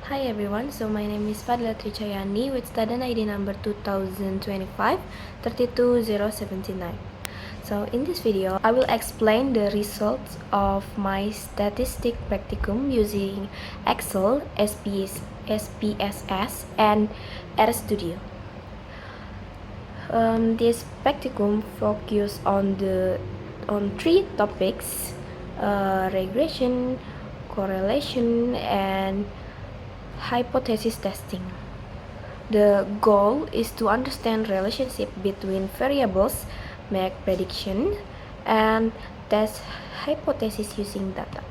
Hi everyone, so my name is Fadla Trichayani with student ID number 2025-32079. So in this video, I will explain the results of my statistic practicum using Excel, SPSS, and RStudio. This practicum focus on three topics: regression, correlation, and hypothesis testing. The goal is to understand relationship between variables, make prediction, and test hypothesis using data.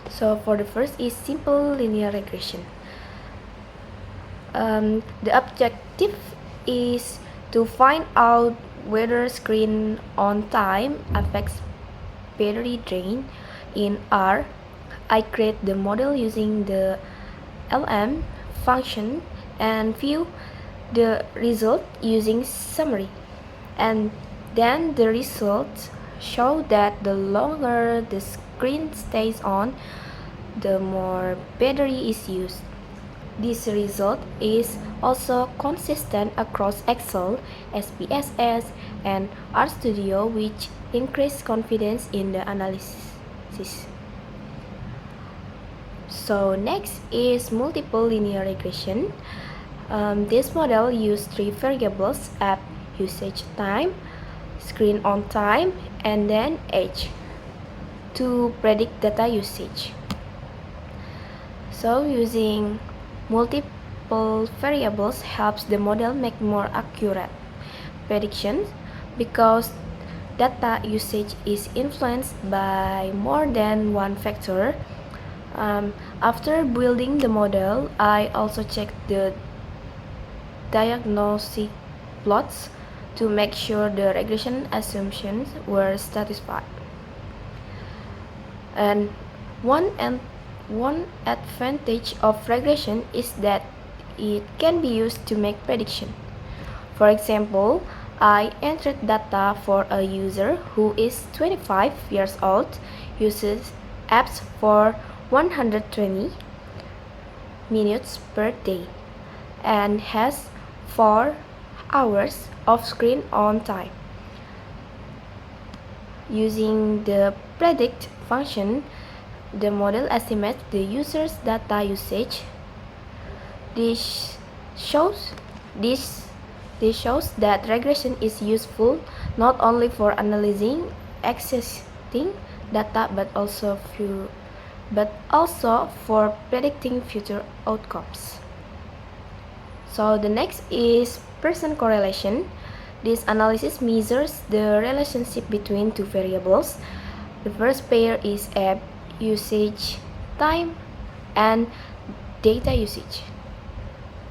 So for the first is simple linear regression. The objective is to find out whether screen on time affects battery drain. In R, I create the model using the LM function and view the result using summary, and then the results show that the longer the screen stays on, the more battery is used. This result is also consistent across Excel, SPSS, and RStudio, which increase confidence in the analysis. So next is multiple linear regression. This model uses three variables: app usage time, screen on time, and then age to predict data usage. So using multiple variables helps the model make more accurate predictions because data usage is influenced by more than one factor. After building the model, I also checked the diagnostic plots to make sure the regression assumptions were satisfied. And one advantage of regression is that it can be used to make prediction. For example, I entered data for a user who is 25 years old, uses apps for 120 minutes per day, and has 4 hours of screen on time. Using the predict function, the model estimates the user's data usage. This shows that regression is useful not only for analyzing existing data but also for predicting future outcomes. So the next is Pearson correlation. This analysis measures the relationship between two variables. The first pair is app usage time and data usage.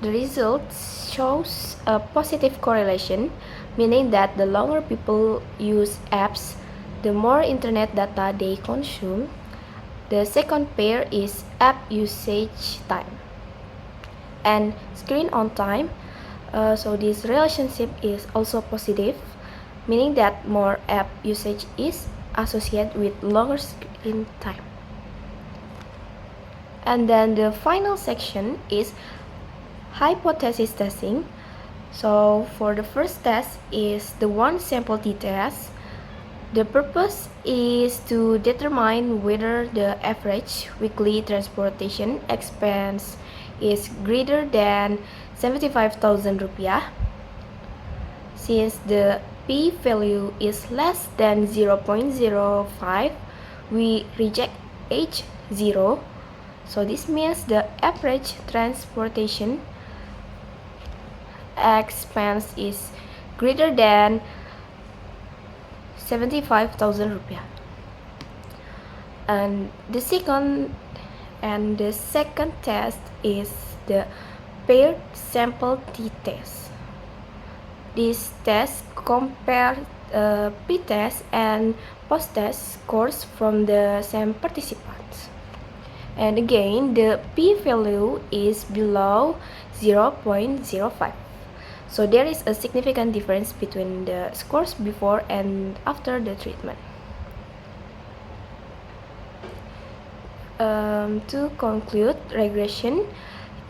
The result shows a positive correlation, meaning that the longer people use apps, the more internet data they consume. The second pair is app usage time and screen on time. So this relationship is also positive, meaning that more app usage is associated with longer screen time. And then the final section is hypothesis testing. So for the first test is the one sample t-test. The purpose is to determine whether the average weekly transportation expense is greater than 75,000 rupiah. Since the p-value is less than 0.05, we reject H0. So this means the average transportation expense is greater than 75,000 rupiah. And the second test is the paired sample t-test. This test compares pre-test and post-test scores from the same participants. And again, the p-value is below 0.05. So there is a significant difference between the scores before and after the treatment. To conclude, regression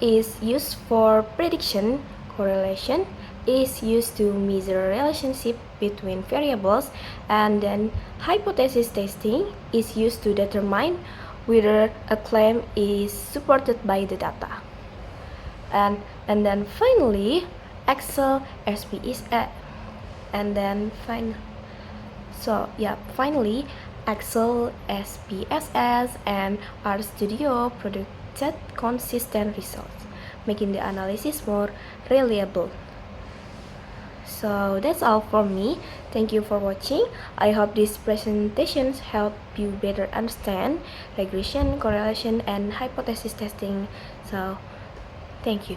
is used for prediction, correlation is used to measure relationship between variables, and then hypothesis testing is used to determine whether a claim is supported by the data. And then finally, Excel SPSS, and then finally Excel SPSS and RStudio produced consistent results, making the analysis more reliable. So that's all for me. Thank you for watching. I hope these presentations help you better understand regression, correlation, and hypothesis testing. So thank you.